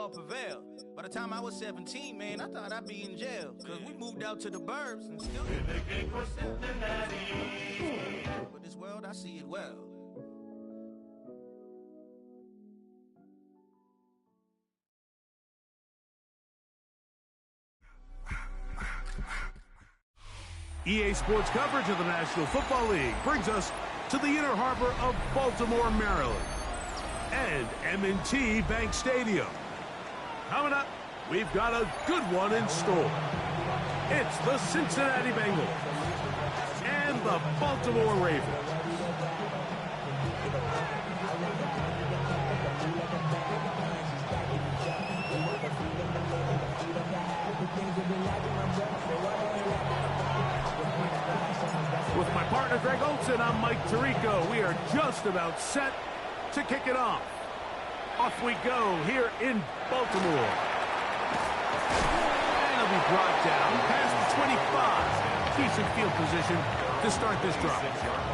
all prevailed. By the time I was 17, man, I thought I'd be in jail. Cause we moved out to the burbs and still in the game for Cincinnati. But this world, I see it well. EA Sports coverage of the National Football League brings us to the inner harbor of Baltimore, Maryland, and M&T Bank Stadium. Coming up, we've got a good one in store. It's the Cincinnati Bengals and the Baltimore Ravens. With my partner, Greg Olson, I'm Mike Tirico. We are just about set to kick it off. Off we go here in Baltimore. And it'll be brought down past the 25. Decent field position to start this drive.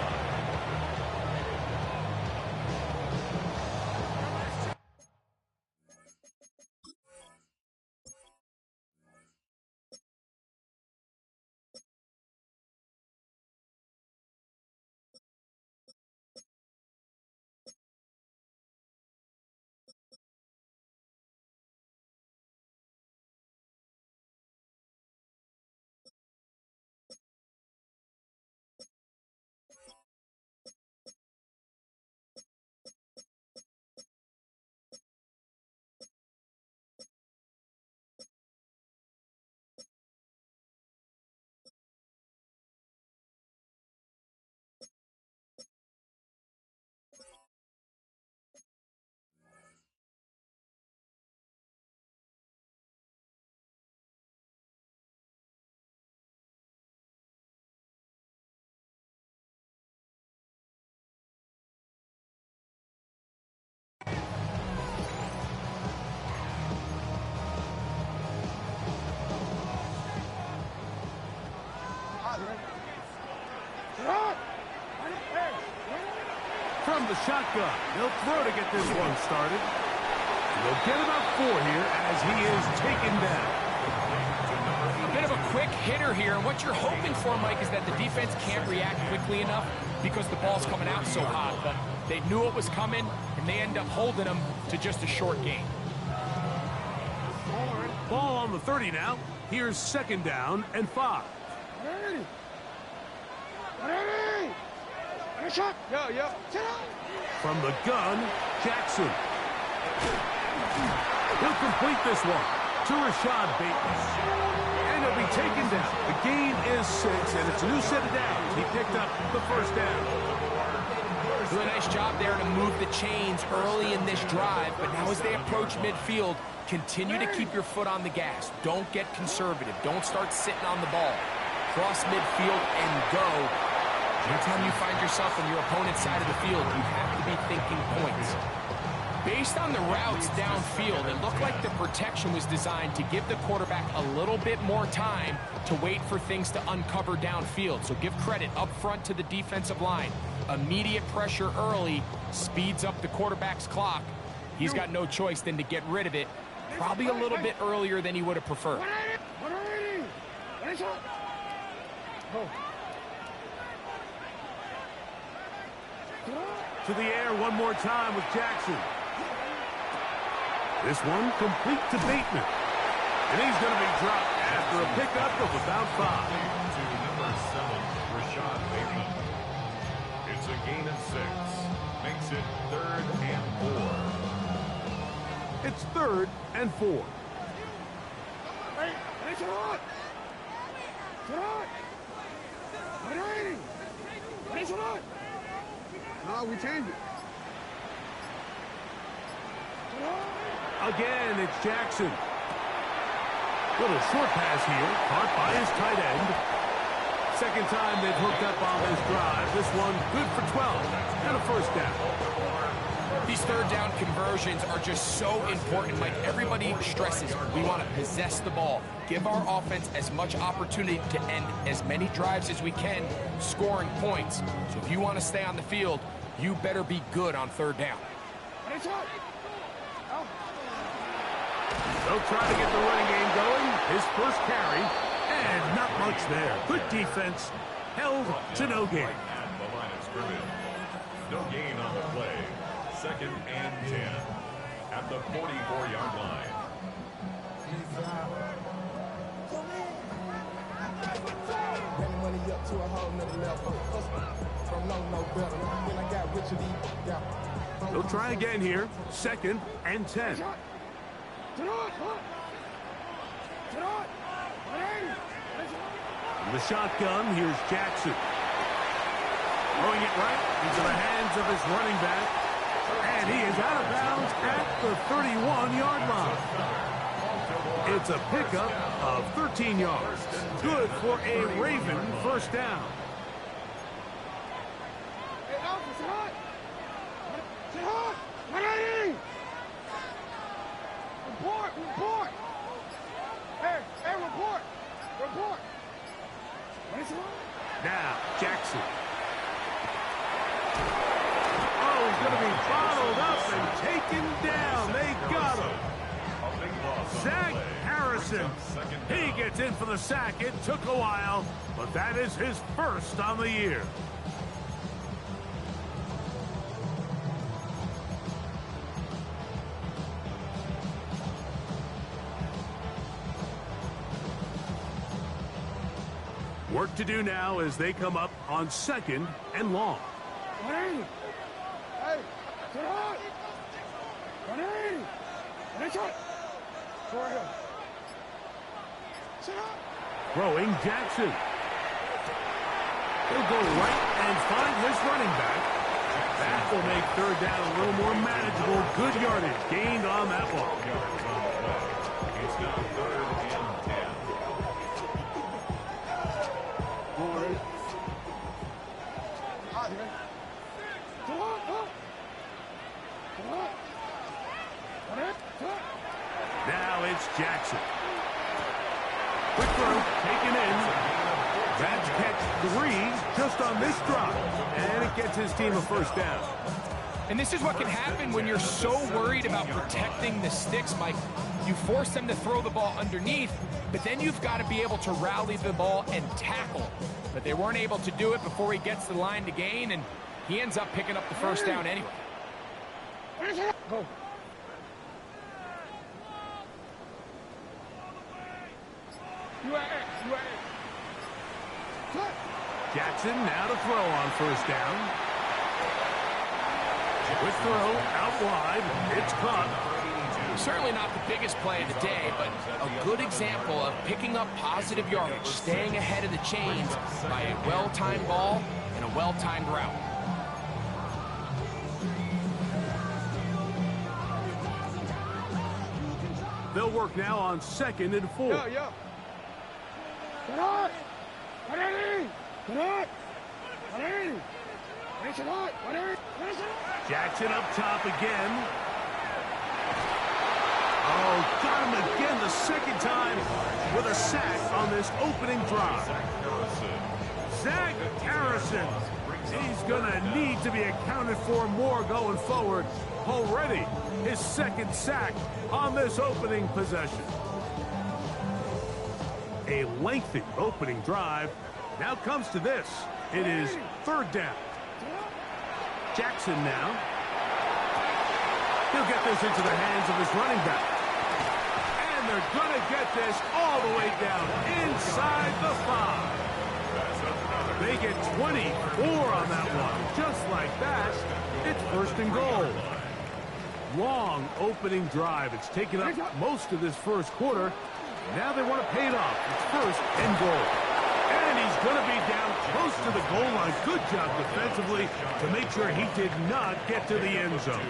From the shotgun, he'll throw to get this one started. He'll get about 4 here as he is taken down. A bit of a quick hitter here. What you're hoping for, Mike, is that the defense can't react quickly enough because the ball's coming out so hot. But they knew it was coming, and they end up holding them to just a short gain. Ball on the 30 now. Here's 2nd down and 5. From the gun, Jackson. He'll complete this one to Rashad Bateman. And he'll be taken down. The gain is 6, and it's a new set of downs. He picked up the 1st down. Do a nice job there to move the chains early in this drive, but now as they approach midfield, continue to keep your foot on the gas. Don't get conservative. Don't start sitting on the ball. Cross midfield and go. Anytime you find yourself on your opponent's side of the field, you have to be thinking points. Based on the routes downfield, it looked like the protection was designed to give the quarterback a little bit more time to wait for things to uncover downfield. So give credit up front to the defensive line. Immediate pressure early speeds up the quarterback's clock. He's got no choice than to get rid of it, probably a little bit earlier than he would have preferred. To the air one more time with Jackson. This one complete to Bateman. And he's going to be dropped after a pickup of about 5. To number 7, Rashad Bateman. It's a gain of 6. Makes it 3rd and 4. It's 3rd and 4. No, we changed it. Again, it's Jackson. Little short pass here, caught by his tight end. 2nd time they've hooked up on this drive. This one good for 12 and a 1st down. These 3rd down conversions are just so important. Like everybody stresses, we want to possess the ball. Give our offense as much opportunity to end as many drives as we can, scoring points. So if you want to stay on the field, you better be good on 3rd down. They'll try to get the running game going. His first carry, and not much there. Good defense, held to no gain. At the line of scrimmage. No gain on the play. 2nd and 10 at the 44-yard line. They'll try again here. 2nd and 10. From the shotgun, here's Jackson. Throwing it right into the hands of his running back. And he is out of bounds at the 31-yard line. It's a pickup of 13 yards. Good for a Raven first down. Report! Hey, report! Now, Jackson. Oh, he's going to be bottled up and taken down. They got him. Zach Harrison. He gets in for the sack. It took a while, but that is his first on the year. Work to do now as they come up on 2nd and long. Throwing Jackson. He'll go right and find his running back. That will make 3rd down a little more manageable. Good yardage gained on that ball. It's now 3rd and 10. Now it's Jackson. Quick throw, taken in. That's catch 3 just on this drop. And it gets his team a first down. And this is what can happen when you're so worried about protecting the sticks, Mike. You force them to throw the ball underneath, but then you've got to be able to rally the ball and tackle. But they weren't able to do it before he gets the line to gain, and he ends up picking up the first down anyway. Jackson now to throw on first down. Quick throw out wide. It's caught. Certainly not the biggest play of the day, but a good example of picking up positive yardage, staying ahead of the chains by a well-timed ball and a well-timed route. They'll work now on 2nd and 4. Jackson up top again. Oh, got him again the 2nd time with a sack on this opening drive. Zach Harrison. He's going to need to be accounted for more going forward. Already his 2nd sack on this opening possession. A lengthy opening drive. Now comes to this. It is 3rd down. Jackson now. He'll get this into the hands of his running back. And they're going to get this all the way down inside the 5. They get 24 on that one. Just like that, it's 1st and goal. Long opening drive. It's taken up most of this first quarter. Now they want to pay it off. It's 1st and goal. And he's going to be down close to the goal line. Good job defensively to make sure he did not get to the end zone.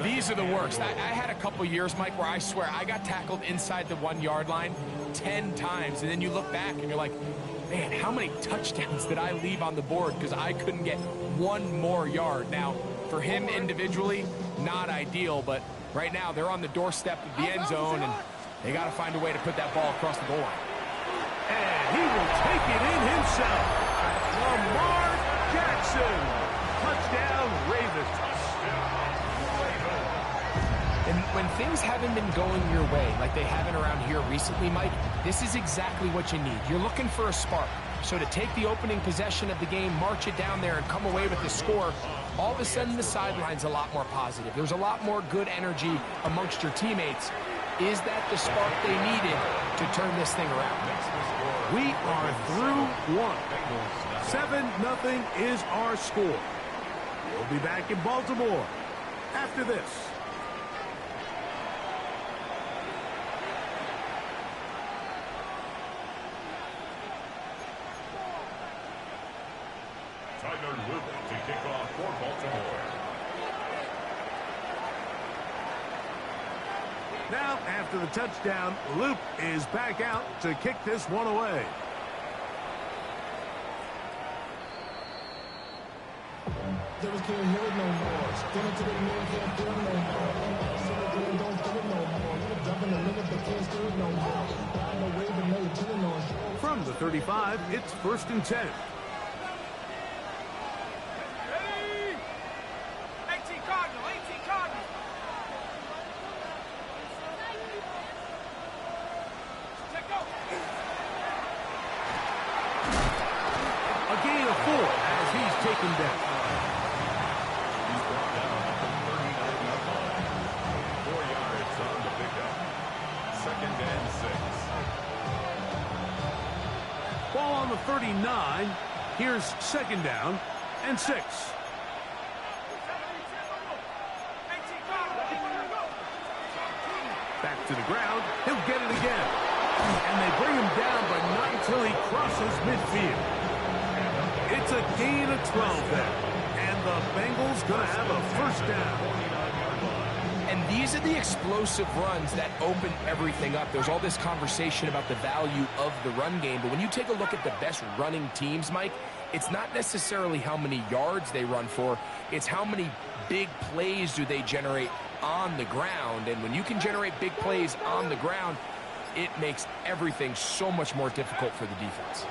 These are the worst. I had a couple years, Mike, where I swear I got tackled inside the 1-yard line 10 times. And then you look back and you're like, man, how many touchdowns did I leave on the board because I couldn't get 1 more yard? Now, for him individually, not ideal, but right now they're on the doorstep of the end zone, and they got to find a way to put that ball across the goal line. And he will take it in himself. Lamar Jackson. Touchdown, Ravens. And When things haven't been going your way like they haven't around here recently, Mike, this is exactly what you need. You're looking for a spark. So to take the opening possession of the game, march it down there, and come away with the score, all of a sudden the sideline's a lot more positive. There's a lot more good energy amongst your teammates. Is that the spark they needed to turn this thing around? We are through one. 7-0 is our score. We'll be back in Baltimore after this. Tyler Luke to kick off for Baltimore. Now, after the touchdown, Luke is back out to kick this one away. They was can't hear it no more. Still into the middle, can't feel it no more. Still don't feel it no more. You're dumping the limit, but can't steer it no more. Riding the wave and never chilling on shore. From the 35, it's 1st and 10. Ready? 18 Cardinal, 18 Cardinal. Let go. A gain of 4 as he's taken down. He's brought down at the 39-yard line. 4 yards on the pickup. 2nd and 6. Ball on the 39. Here's 2nd down and 6. 18 Cardinal. Back to the ground. He'll get it again. And they bring him down, but not until he crosses midfield. It's a gain of 12 there. And the Bengals going to have a 1st down. And these are the explosive runs that open everything up. There's all this conversation about the value of the run game, but when you take a look at the best running teams, Mike, it's not necessarily how many yards they run for, it's how many big plays do they generate on the ground. And when you can generate big plays on the ground, it makes everything so much more difficult for the defense.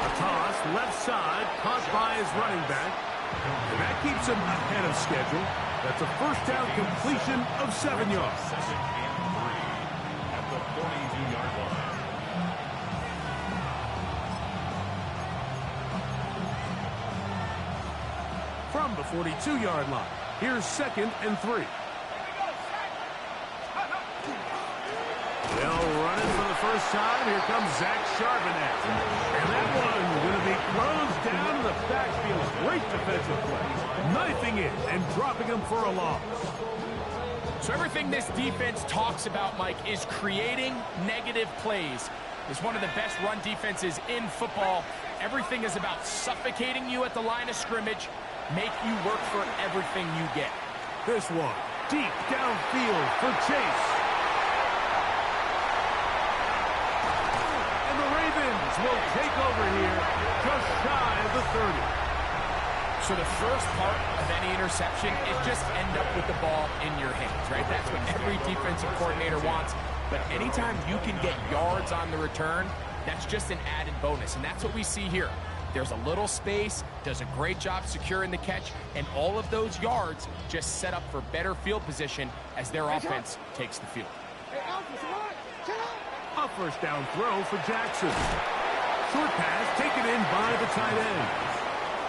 A toss, left side, caught by his running back. And that keeps him ahead of schedule. That's a 1st down completion of 7 yards. 2nd and 3 at the 42-yard line. From the 42-yard line, here's 2nd and 3. They'll run it for the first time. Here comes Zach Charbonnet. And that one going to be closed down in the backfield. Great defensive play. Knifing it and dropping him for a loss. So everything this defense talks about, Mike, is creating negative plays. It's one of the best run defenses in football. Everything is about suffocating you at the line of scrimmage, make you work for everything you get. This one, deep downfield for Chase. And the Ravens will take over here just shy of the 30. So the first part of any interception is just end up with the ball in your hands, right? That's what every defensive coordinator wants. But anytime you can get yards on the return, that's just an added bonus. And that's what we see here. There's a little space, does a great job securing the catch, and all of those yards just set up for better field position as their offense takes the field. Hey, Alpha, what? Chill out. A 1st down throw for Jackson. Short pass taken in by the tight end.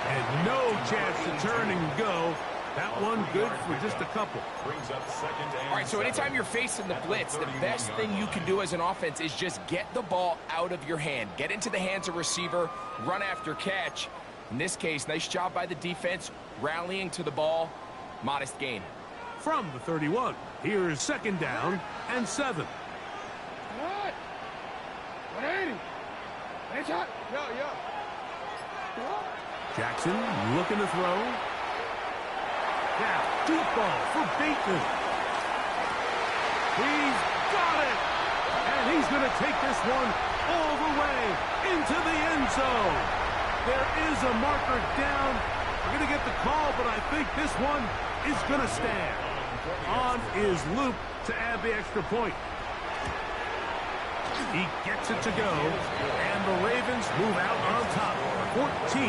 And no chance to turn and go. That one good for just a couple. Brings up 2nd and All right, so anytime you're facing the blitz, the best thing you can do as an offense is just get the ball out of your hand. Get into the hands of receiver, run after catch. In this case, nice job by the defense, rallying to the ball. Modest gain. From the 31, here's 2nd down and 7. What? 180. Hey, shot. Yo. Jackson looking to throw. Now, deep ball for Bateman. He's got it! And he's going to take this one all the way into the end zone. There is a marker down. We're going to get the call, but I think this one is going to stand. On is Luke to add the extra point. He gets it to go, and the Ravens move out on top, 14-0.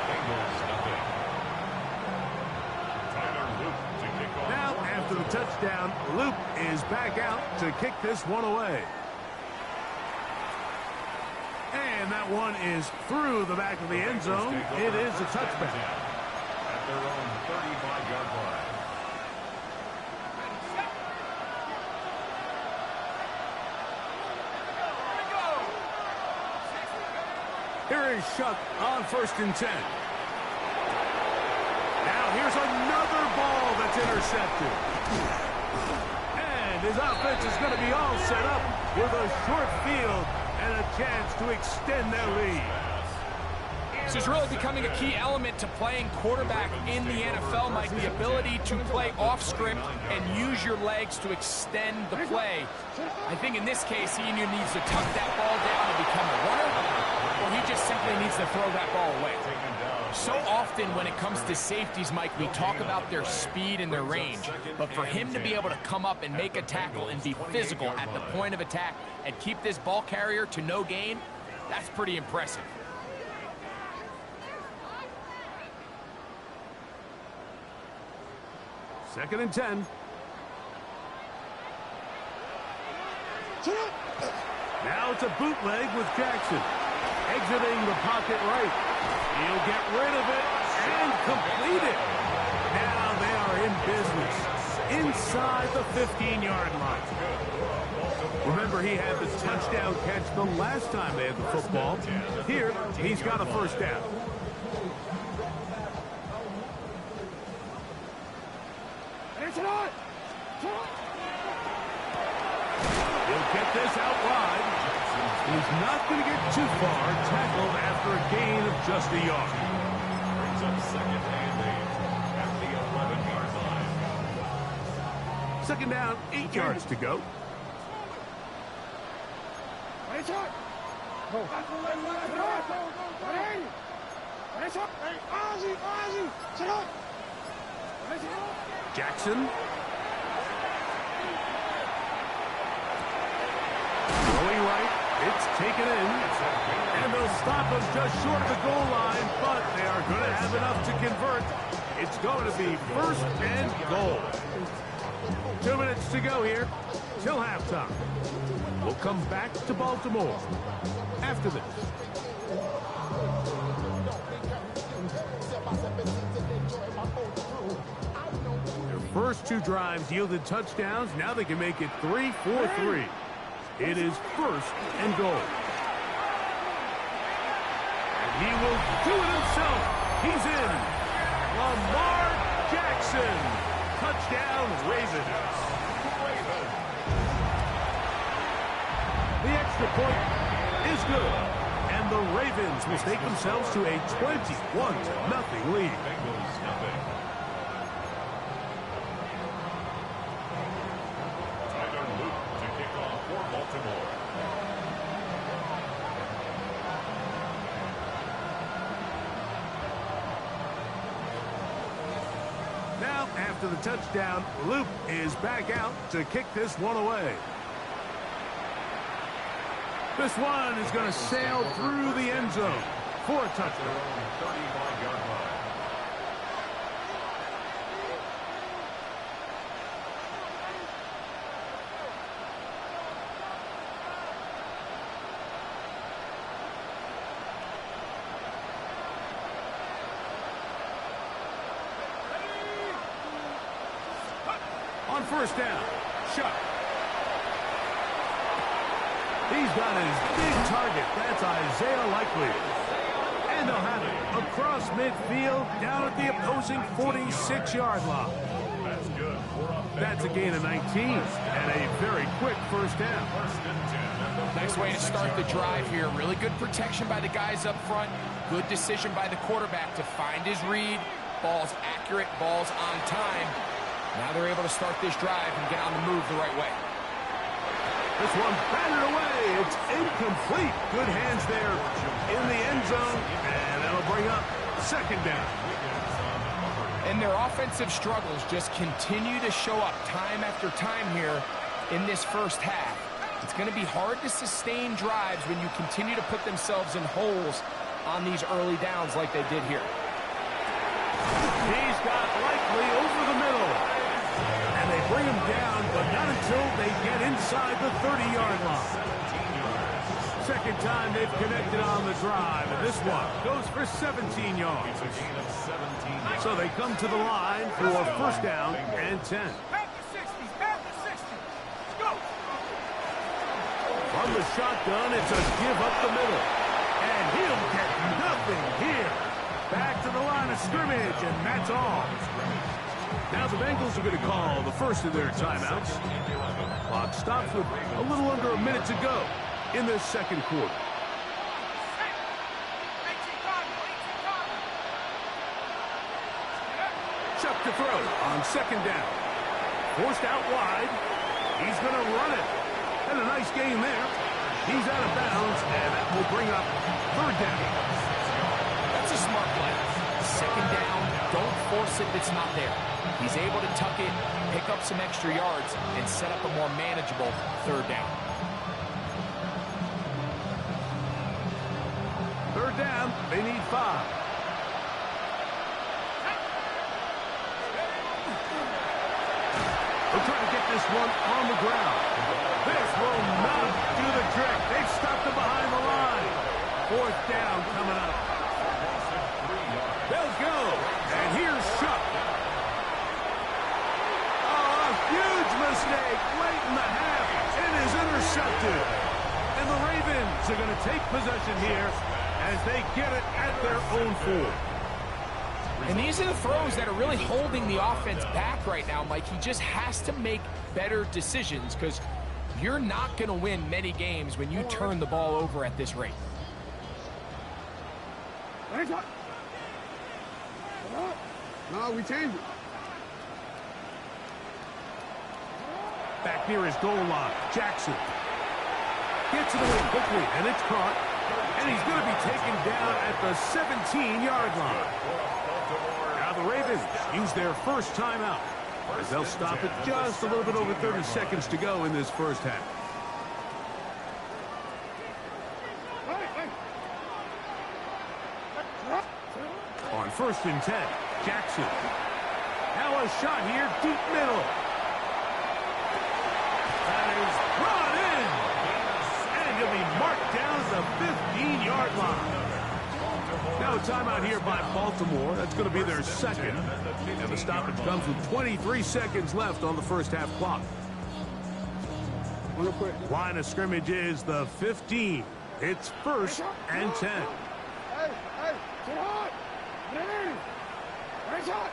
Bengals nothing. Tyler touchdown, Loop is back out to kick this one away. And that one is through the back of the end zone. It is a touchback. At their own 35-yard line. Here is Shuck on 1st and 10. Now here's another ball that's intercepted. And his offense is going to be all set up with a short field and a chance to extend their lead. This is really becoming a key element to playing quarterback in the NFL, Mike. The ability to play off script and use your legs to extend the play. I think in this case, he either needs to tuck that ball down and become a runner, or he just simply needs to throw that ball away. So often when it comes to safeties, Mike, we talk about their speed and their range. But for him to be able to come up and make a tackle and be physical at the point of attack and keep this ball carrier to no gain, that's pretty impressive. Second and 10. Now it's a bootleg with Jackson. Exiting the pocket right. He'll get rid of it and complete it. Now they are in business inside the 15-yard line. Remember, he had the touchdown catch the last time they had the football. Here, he's got a first down. He'll get this out wide. He's not going to get too far. Tackled after a gain of just a yard. Brings up second and 8 at the 11-yard line. Second down, 8 yards to go. Jackson. Going right. It's taken in. And they'll stop him just short of the goal line, but they are going to have enough to convert. It's going to be 1st and goal. 2 minutes to go here till halftime. We'll come back to Baltimore after this. Their first 2 drives yielded touchdowns. Now they can make it 3-4-3. It is 1st and goal. And he will do it himself. He's in. Lamar Jackson. Touchdown, Ravens. The extra point is good. And the Ravens will take themselves to a 21-0 lead. Bengals nothing. Tyler Luke to kick off for Baltimore. Now, after the touchdown, Luke is back out to kick this one away. This one is going to sail through the end zone for a touchdown. 35-yard line. On first down, Shuck. He's got his big target. That's Isaiah Likely. And they'll have it across midfield down at the opposing 46-yard line. That's good. That's a gain of 19 and a very quick first down. Nice way to start the drive here. Really good protection by the guys up front. Good decision by the quarterback to find his read. Ball's accurate, ball's on time. Now they're able to start this drive and get on the move the right way. This one batted away. It's incomplete. Good hands there in the end zone. And that'll bring up second down. And their offensive struggles just continue to show up time after time here in this first half. It's going to be hard to sustain drives when you continue to put themselves in holes on these early downs like they did here. He's got Likely over the middle. And they bring down, but not until they get inside the 30-yard line. Second time they've connected on the drive, and this one goes for 17 yards. So they come to the line for first down and 10. Pack the 60s, pack the 60s. Go! From the shotgun, it's a give up the middle. And he'll get nothing here. Back to the line of scrimmage, and that's all. Now the Bengals are going to call the first of their timeouts. Clock stops with a little under a minute to go in this second quarter. Chuck to throw on second down. Forced out wide. He's going to run it. And a nice game there. He's out of bounds, and that will bring up third down. That's a smart play. Second down, don't force it if it's not there. He's able to tuck it, pick up some extra yards, and set up a more manageable third down. Third down, they need 5. They're trying to get this one on the ground. This will not do the trick. They've stopped him behind the line. Fourth down coming up. They'll go. And here's Shuck. Oh, a huge mistake late in the half. It is intercepted. And the Ravens are going to take possession here as they get it at their own 4. And these are the throws that are really holding the offense back right now, Mike. He just has to make better decisions because you're not going to win many games when you turn the ball over at this rate. No, we changed it. Back near his goal line, Jackson gets it away quickly, and it's caught. And he's going to be taken down at the 17-yard line. Now the Ravens use their first timeout as they'll stop it just a little bit over 30 seconds to go in this first half. On first and 10, Jackson. Now a shot here, deep middle. That is brought in. And he'll be marked down at the 15-yard line. Now a timeout here by Baltimore. That's going to be their second. And the stoppage comes with 23 seconds left on the first half clock. Real quick. Line of scrimmage is the 15. It's first and 10. Hey, sit hard. Ready. Right shot.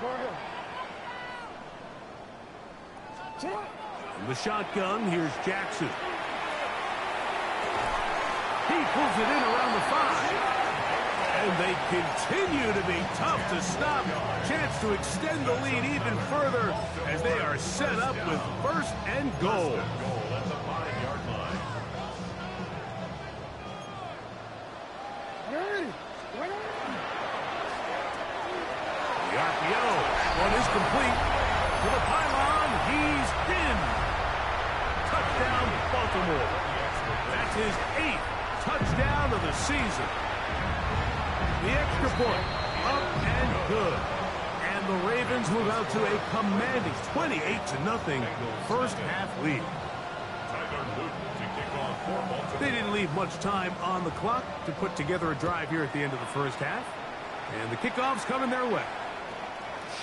Go ahead. Sit hard. From the shotgun, here's Jackson. He pulls it in around the 5. And they continue to be tough to stop. Chance to extend the lead even further as they are set up with first and goal. The RPO. One is complete. To the pylon. He's in. Touchdown, Baltimore. That's his 8th touchdown of the season. The extra point, up and good. And the Ravens move out to a commanding 28-0 first half lead. They didn't leave much time on the clock to put together a drive here at the end of the first half. And the kickoff's coming their way.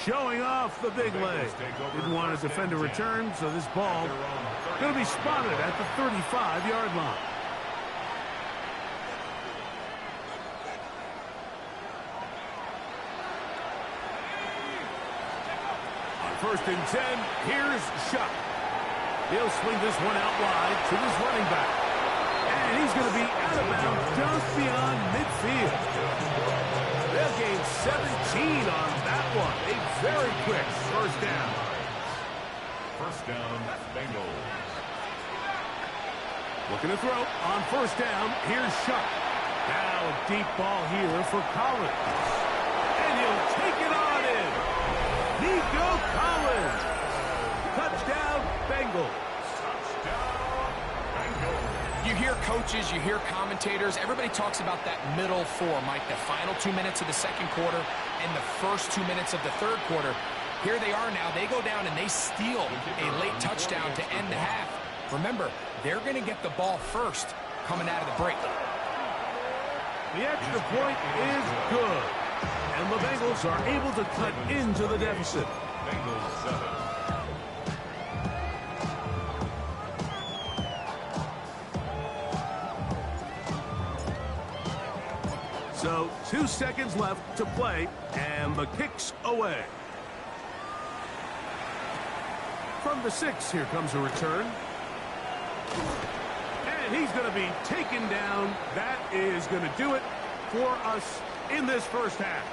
Showing off the big leg. Didn't want to defend a return, so this ball going to be spotted at the 35-yard line. First and 10, here's Shuck. He'll swing this one out wide to his running back. And he's going to be out of bounds just beyond midfield. They'll gain 17 on that one. A very quick first down. First down, Bengals. Looking to throw on first down. Here's Shuck. Now a deep ball here for Collins. And he'll take it on in. Nico Collins. Touchdown, Bengals. You hear coaches, you hear commentators, everybody talks about that middle 4, Mike, the final 2 minutes of the second quarter and the first 2 minutes of the third quarter. Here they are now. They go down and they steal a late touchdown to end the half. Remember, they're going to get the ball first coming out of the break. The extra point is good. And the Bengals are able to cut into the deficit. Bengals 7. So 2 seconds left to play, and the kick's away. From the 6, here comes a return. And he's going to be taken down. That is going to do it for us in this first half.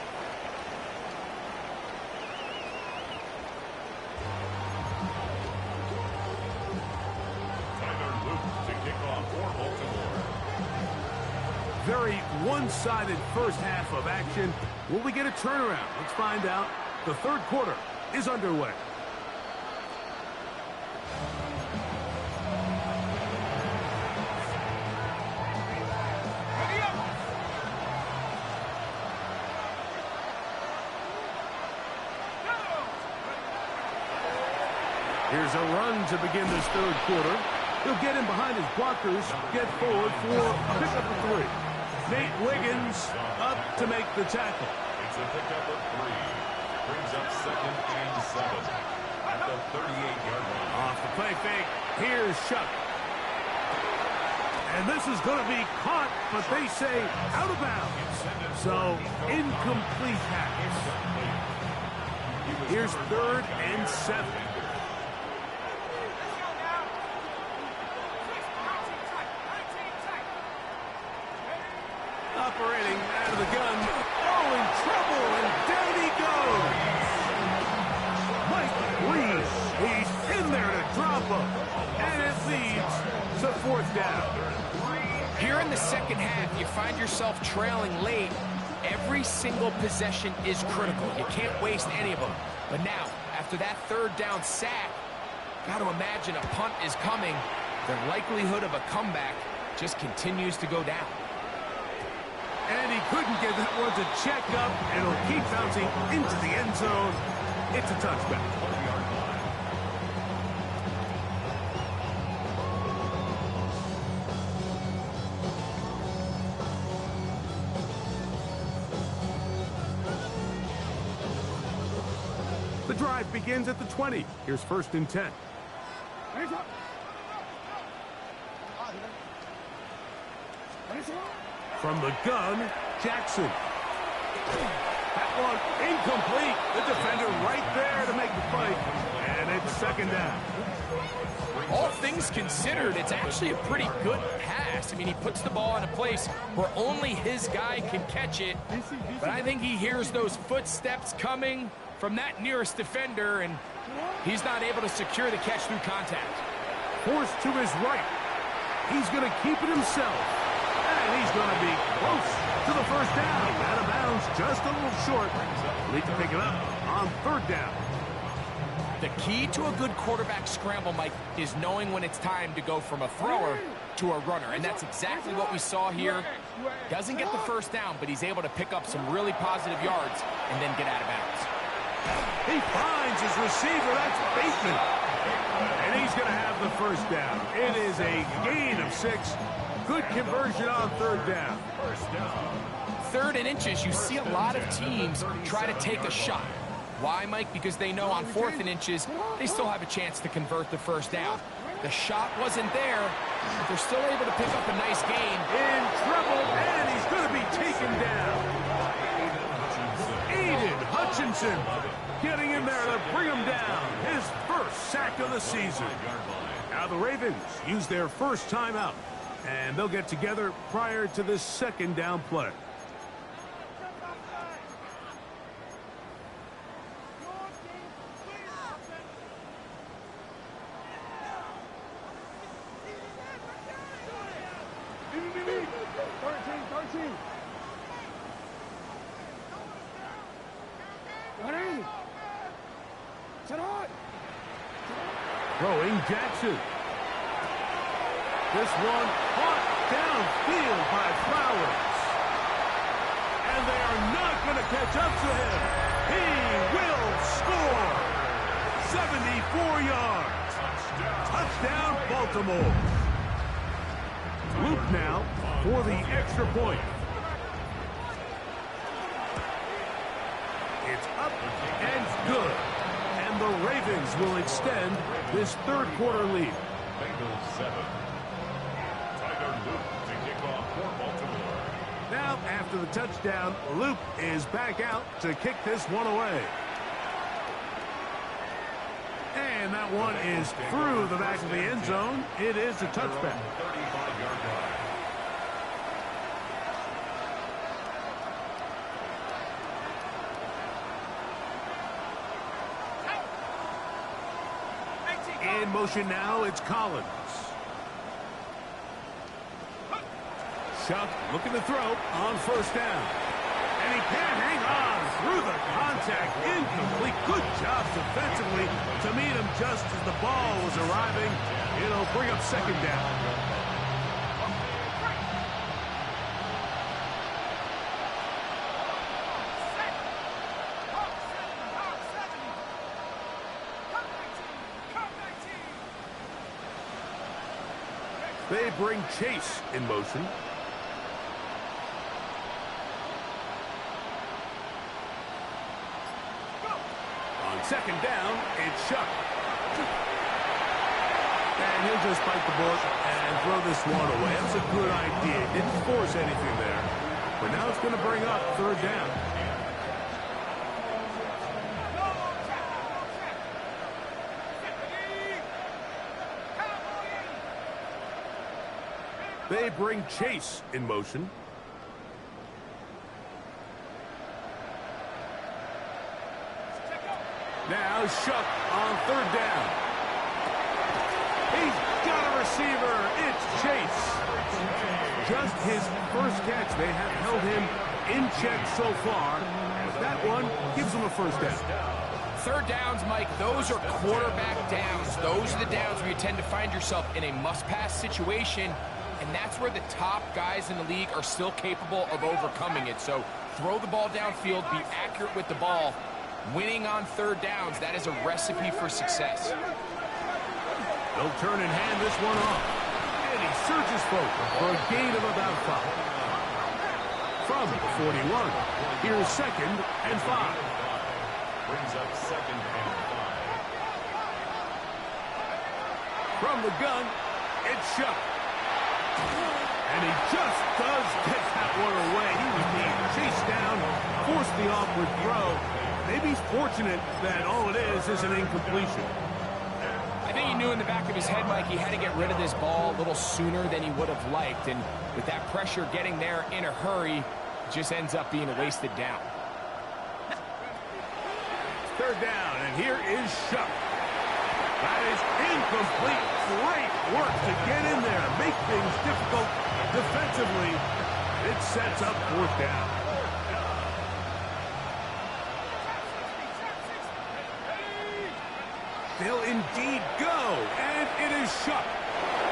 Tyler Luke to kick off for Baltimore. Very one-sided first half of action. Will we get a turnaround? Let's find out. The third quarter is underway. Here's a run to begin this third quarter. He'll get in behind his blockers, get forward for a pickup of 3. Nate Wiggins up to make the tackle. It's a pickup of 3. Brings up 2nd and 7 at the 38-yard line. Off the play fake, here's Shuck. And this is going to be caught, but they say out of bounds. So, incomplete pass. Here's 3rd and 7. Operating out of the gun. Oh, in trouble, and down he goes. Mike Reed, he's in there to drop him. And it leads to 4th down. Here in the second half, you find yourself trailing late. Every single possession is critical. You can't waste any of them. But now, after that 3rd down sack, got to imagine a punt is coming. The likelihood of a comeback just continues to go down. And he couldn't get that one to check up, and it'll keep bouncing into the end zone. It's a touchback. The drive begins at the 20. Here's 1st and 10. From the gun, Jackson. That one incomplete. The defender right there to make the fight. And it's 2nd down. All things considered, it's actually a pretty good pass. I mean, he puts the ball in a place where only his guy can catch it. But I think he hears those footsteps coming from that nearest defender, and he's not able to secure the catch through contact. Forced to his right. He's going to keep it himself. And he's going to be close to the 1st down. Out of bounds, just a little short. Need to pick it up on 3rd down. The key to a good quarterback scramble, Mike, is knowing when it's time to go from a thrower to a runner. And that's exactly what we saw here. Doesn't get the 1st down, but he's able to pick up some really positive yards and then get out of bounds. He finds his receiver. That's Bateman. And he's going to have the 1st down. It is a gain of 6. Good conversion on 3rd down. 3rd and inches, you see a lot of teams try to take a shot. Why, Mike? Because they know on 4th and inches, they still have a chance to convert the 1st down. The shot wasn't there, but they're still able to pick up a nice gain. In trouble, and he's going to be taken down. Aiden Hutchinson getting in there to bring him down. His 1st sack of the season. Now the Ravens use their 1st timeout, and they'll get together prior to this 2nd down play. Throwing Jackson. This one caught downfield by Flowers. And they are not going to catch up to him. He will score. 4 yards. Touchdown, Baltimore. Luke now for the extra point. It's up and good. And the Ravens will extend this third quarter lead. Bengals 7. Tyler Luke to kick off for Baltimore. Now, after the touchdown, Luke is back out to kick this one away. And that one is through the back of the end zone. It is a touchback. 35-yard line. In motion now, it's Collins. Shuck looking to throw on first down. And he can't hang on through the contact. Incomplete. Good job defensively to meet him just as the ball was arriving. It'll bring up second down. They bring Chase in motion. On second down, it's Shuck. And he'll just bite the bullet and throw this one away. That's a good idea. Didn't force anything there. But now it's going to bring up third down. They bring Chase in motion. Now Shuck on third down. He's got a receiver. It's Chase. Just his first catch. They have held him in check so far. But that one gives him a first down. Third downs, Mike, those are quarterback downs. Those are the downs where you tend to find yourself in a must-pass situation. And that's where the top guys in the league are still capable of overcoming it. So throw the ball downfield, be accurate with the ball. Winning on third downs, that is a recipe for success. They'll turn and hand this one off. And he surges forward for a gain of about 5. From the 41, here's second and 5. Brings up second and 5. From the gun, it's Shuck. And he just does get that one away. He was being chased down, forced the awkward throw. Maybe he's fortunate that all it is an incompletion. I think he knew in the back of his head, Mike, he had to get rid of this ball a little sooner than he would have liked. And with that pressure getting there in a hurry, it just ends up being a wasted down. Third down, and here is Shuck. That is incomplete. Great work to get in there, make things difficult defensively. It sets up fourth down. They'll indeed go, and it is Shuck.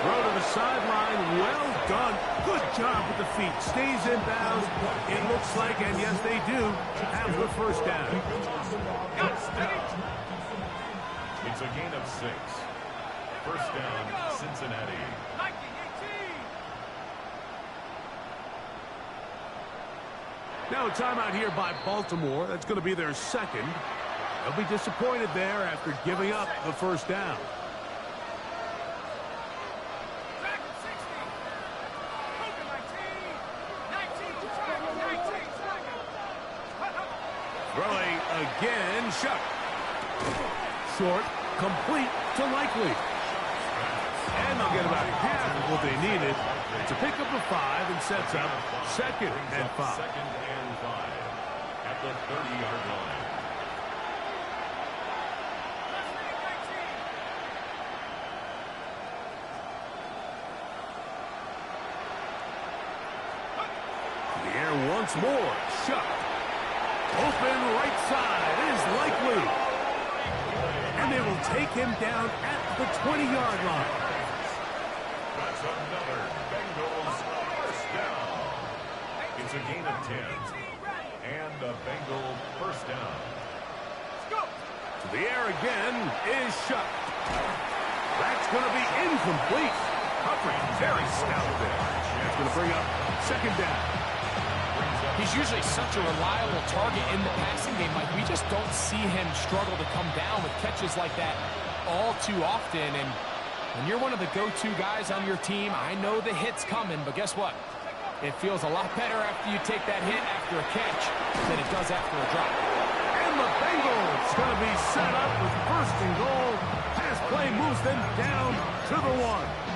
Throw to the sideline, well done. Good job with the feet. Stays in bounds, it looks like, and yes, they do have the first down. It's a gain of 6. First down, Cincinnati. Now a timeout here by Baltimore. That's going to be their second. They'll be disappointed there after giving up the first down. Throwing again, Shuck. Short, complete to Likely. And they'll get about half of what they needed to pick up a 5 and sets up second and 5. Second and 5 at the 30-yard line. The air once more. Shuck. Open right side is Likely. And they will take him down at the 20-yard line. That's another Bengals first down. It's a gain of 10. And a Bengal first down. To the air again is shut. That's going to be incomplete. Coverage very stout there. That's going to bring up second down. He's usually such a reliable target in the passing game. Like, we just don't see him struggle to come down with catches like that all too often. And when you're one of the go-to guys on your team, I know the hit's coming, but guess what? It feels a lot better after you take that hit after a catch than it does after a drop. And the Bengals going to be set up with first and goal. Pass play moves them down to the 1.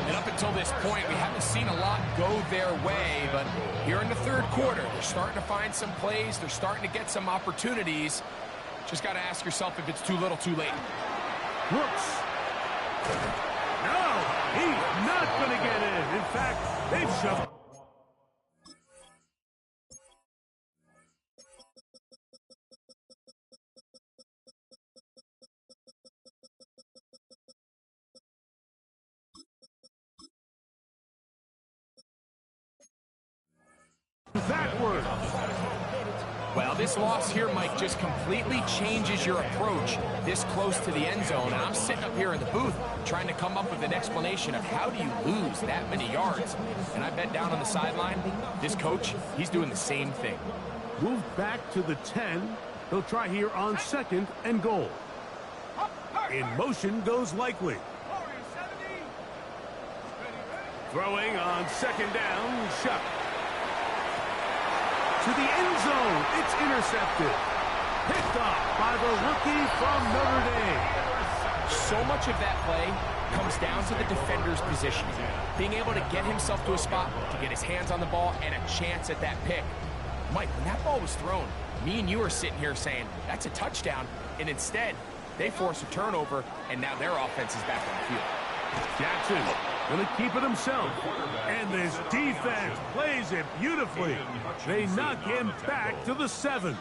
And up until this point, we haven't seen a lot go their way, but here in the third quarter, they're starting to find some plays. They're starting to get some opportunities. Just got to ask yourself if it's too little, too late. Brooks. No, he's not going to get in. In fact, they've shoved. Backward. Well, this loss here, Mike, just completely changes your approach this close to the end zone. And I'm sitting up here in the booth trying to come up with an explanation of how do you lose that many yards. And I bet down on the sideline, this coach, he's doing the same thing. Move back to the 10. They'll try here on second and goal. In motion goes Likely. Throwing on second down, Shuck. To the end zone, it's intercepted. Picked off by the rookie from Notre Dame. So much of that play comes down to the defender's positioning. Being able to get himself to a spot, to get his hands on the ball, and a chance at that pick. Mike, when that ball was thrown, me and you are sitting here saying, that's a touchdown, and instead, they force a turnover, and now their offense is back on the field. Jackson going to keep it himself. And this defense plays it beautifully. They knock him back to the 7.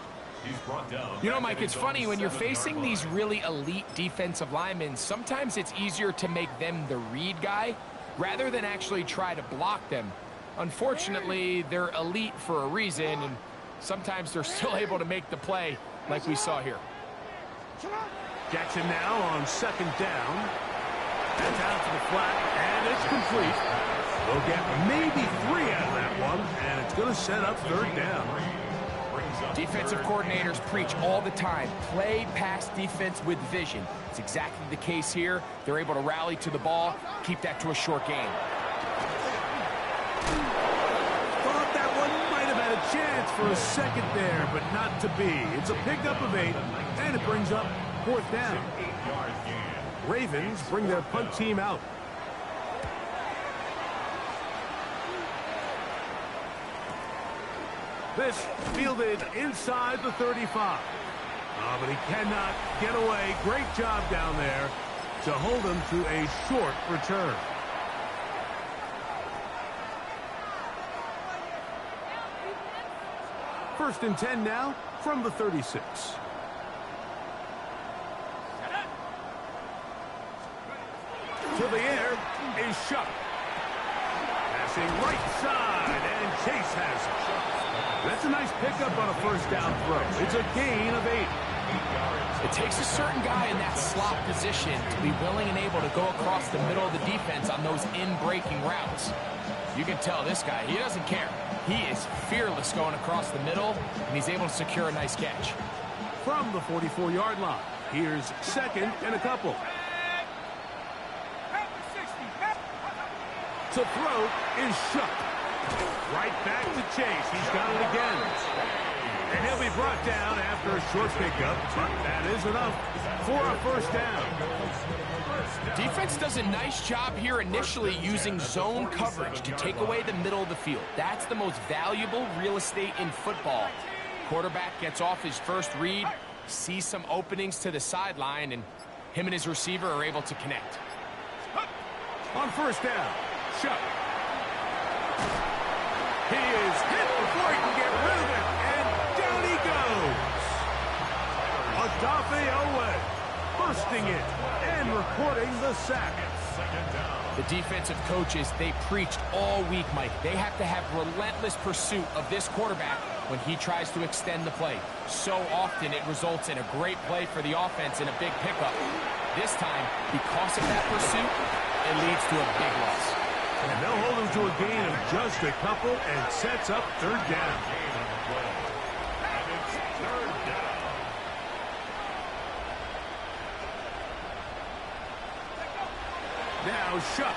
You know, Mike, it's funny, when you're facing these really elite defensive linemen, sometimes it's easier to make them the read guy rather than actually try to block them. Unfortunately, they're elite for a reason, and sometimes they're still able to make the play like we saw here. Jackson now on second down. That's out to the flat, and it's complete. They'll get maybe 3 out of that one, and it's going to set up third down. Defensive coordinators preach all the time, play pass defense with vision. It's exactly the case here. They're able to rally to the ball, keep that to a short game. Thought that one might have had a chance for a second there, but not to be. It's a pickup of 8, and it brings up fourth down. Ravens bring their punt team out. This fielded inside the 35. Oh, but he cannot get away. Great job down there to hold him to a short return. First and 10 now from the 36. To the air is Shuck. Passing right side, and Chase has it. That's a nice pickup on a first down throw. It's a gain of 8. It takes a certain guy in that slot position to be willing and able to go across the middle of the defense on those in-breaking routes. You can tell this guy, he doesn't care. He is fearless going across the middle, and he's able to secure a nice catch. From the 44-yard line, here's second and a couple. To throw is Shuck. Right back to Chase. He's got it again. And he'll be brought down after a short pickup, but that is enough for a first down. Defense does a nice job here initially using zone coverage to take away the middle of the field. That's the most valuable real estate in football. Quarterback gets off his first read, sees some openings to the sideline, and him and his receiver are able to connect. On first down, Shuck. He is hit before he can get rid of it, and down he goes. Odafe Owe. bursting it and recording the sack. The defensive coaches, they preached all week, Mike. They have to have relentless pursuit of this quarterback when he tries to extend the play. So often it results in a great play for the offense and a big pickup. This time, because of that pursuit, it leads to a big loss. And they'll hold him to a gain of just a couple and sets up third down. Now Shuck.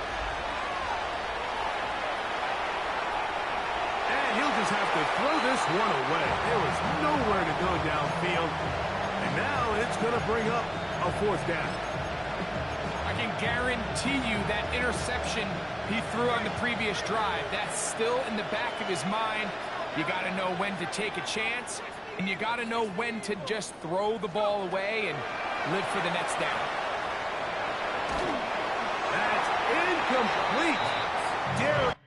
And he'll just have to throw this one away. There was nowhere to go downfield. And now it's going to bring up a fourth down. I can guarantee you that interception he threw on the previous drive, that's still in the back of his mind. You got to know when to take a chance, and you got to know when to just throw the ball away and live for the next down. That's incomplete. Derek.